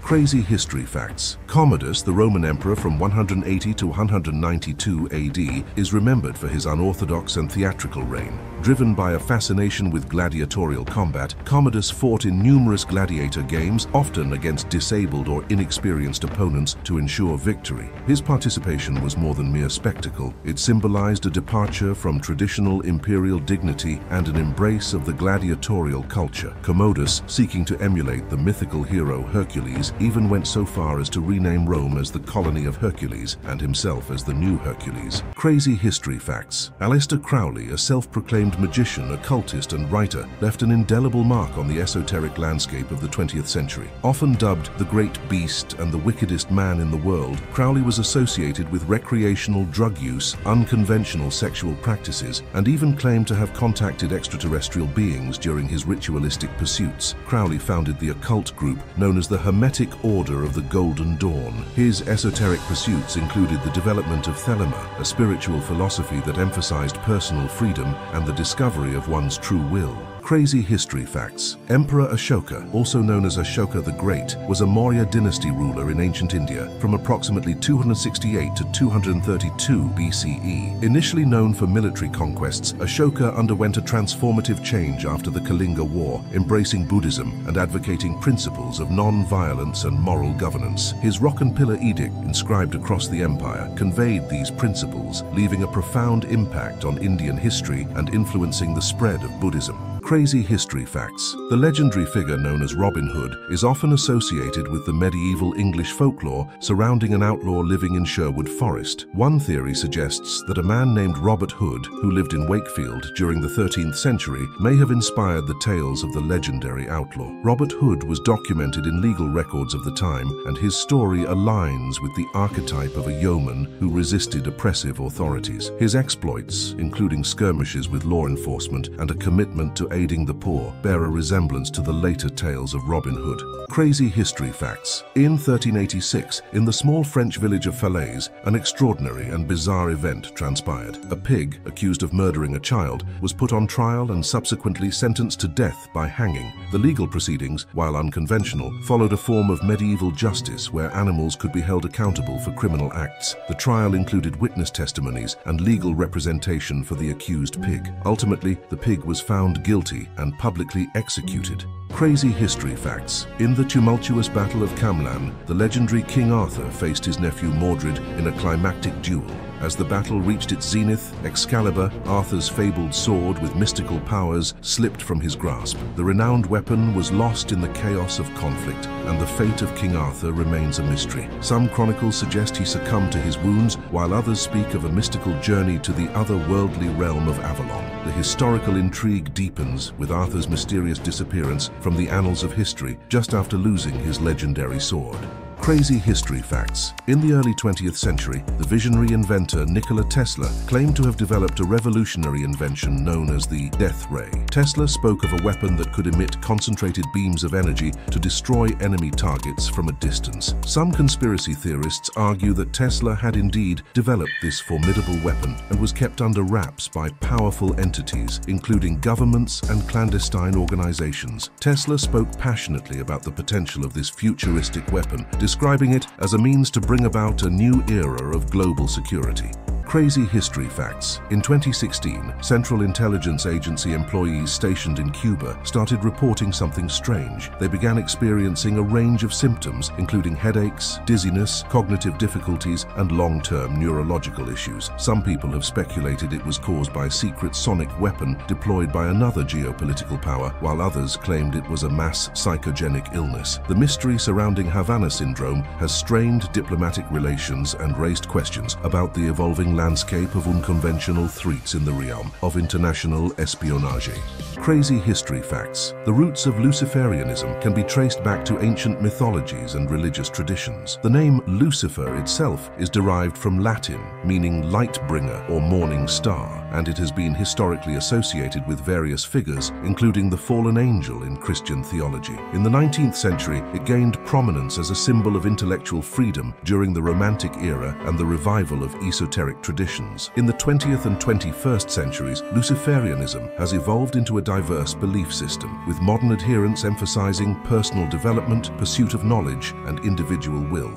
Crazy history facts. Commodus, the Roman emperor from 180 to 192 AD, is remembered for his unorthodox and theatrical reign. Driven by a fascination with gladiatorial combat, Commodus fought in numerous gladiator games, often against disabled or inexperienced opponents to ensure victory. His participation was more than mere spectacle. It symbolized a departure from traditional imperial dignity and an embrace of the gladiatorial culture. Commodus, seeking to emulate the mythical hero Hercules, even went so far as to rename Rome as the Colony of Hercules and himself as the New Hercules. Crazy history facts. Aleister Crowley, a self-proclaimed magician, occultist and writer, left an indelible mark on the esoteric landscape of the 20th century. Often dubbed the Great Beast and the wickedest man in the world, Crowley was associated with recreational drug use, unconventional sexual practices, and even claimed to have contacted extraterrestrial beings during his ritualistic pursuits. Crowley founded the occult group known as the Hermetic Order of the Golden Dawn. His esoteric pursuits included the development of Thelema, a spiritual philosophy that emphasized personal freedom and the discovery of one's true will. Crazy history facts. Emperor Ashoka, also known as Ashoka the Great, was a Maurya dynasty ruler in ancient India from approximately 268 to 232 BCE. Initially known for military conquests, Ashoka underwent a transformative change after the Kalinga War, embracing Buddhism and advocating principles of non-violence and moral governance. His rock and pillar edict, inscribed across the empire, conveyed these principles, leaving a profound impact on Indian history and influencing the spread of Buddhism. Crazy history facts. The legendary figure known as Robin Hood is often associated with the medieval English folklore surrounding an outlaw living in Sherwood Forest. One theory suggests that a man named Robert Hood, who lived in Wakefield during the 13th century, may have inspired the tales of the legendary outlaw. Robert Hood was documented in legal records of the time, and his story aligns with the archetype of a yeoman who resisted oppressive authorities. His exploits, including skirmishes with law enforcement and a commitment to aiding the poor, bear a resemblance to the later tales of Robin Hood. Crazy history facts. In 1386, in the small French village of Falaise, an extraordinary and bizarre event transpired. A pig, accused of murdering a child, was put on trial and subsequently sentenced to death by hanging. The legal proceedings, while unconventional, followed a form of medieval justice where animals could be held accountable for criminal acts. The trial included witness testimonies and legal representation for the accused pig. Ultimately, the pig was found guilty and publicly executed. Crazy history facts. In the tumultuous Battle of Camlan, the legendary King Arthur faced his nephew Mordred in a climactic duel. As the battle reached its zenith, Excalibur, Arthur's fabled sword with mystical powers, slipped from his grasp. The renowned weapon was lost in the chaos of conflict, and the fate of King Arthur remains a mystery. Some chronicles suggest he succumbed to his wounds, while others speak of a mystical journey to the otherworldly realm of Avalon. The historical intrigue deepens with Arthur's mysterious disappearance from the annals of history just after losing his legendary sword. Crazy history facts. In the early 20th century, the visionary inventor Nikola Tesla claimed to have developed a revolutionary invention known as the death ray. Tesla spoke of a weapon that could emit concentrated beams of energy to destroy enemy targets from a distance. Some conspiracy theorists argue that Tesla had indeed developed this formidable weapon and was kept under wraps by powerful entities, including governments and clandestine organizations. Tesla spoke passionately about the potential of this futuristic weapon, describing it as a means to bring about a new era of global security. Crazy history facts. In 2016, Central Intelligence Agency employees stationed in Cuba started reporting something strange. They began experiencing a range of symptoms, including headaches, dizziness, cognitive difficulties, and long-term neurological issues. Some people have speculated it was caused by a secret sonic weapon deployed by another geopolitical power, while others claimed it was a mass psychogenic illness. The mystery surrounding Havana syndrome has strained diplomatic relations and raised questions about the evolving landscape of unconventional threats in the realm of international espionage. Crazy history facts. The roots of Luciferianism can be traced back to ancient mythologies and religious traditions. The name Lucifer itself is derived from Latin, meaning light bringer or morning star. and it has been historically associated with various figures, including the fallen angel in Christian theology. In the 19th century, it gained prominence as a symbol of intellectual freedom during the Romantic era and the revival of esoteric traditions. In the 20th and 21st centuries, Luciferianism has evolved into a diverse belief system, with modern adherents emphasizing personal development, pursuit of knowledge, and individual will.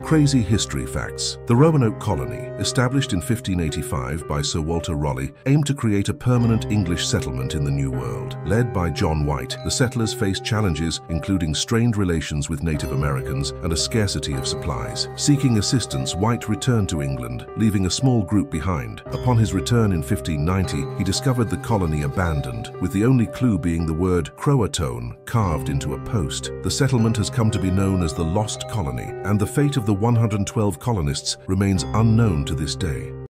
Crazy history facts. The Roanoke Colony, established in 1585 by Sir Walter Raleigh, aimed to create a permanent English settlement in the New World. Led by John White, the settlers faced challenges including strained relations with Native Americans and a scarcity of supplies. Seeking assistance, White returned to England, leaving a small group behind. Upon his return in 1590, he discovered the colony abandoned, with the only clue being the word Croatone carved into a post. The settlement has come to be known as the Lost Colony, and the fate of the 112 colonists remains unknown to this day.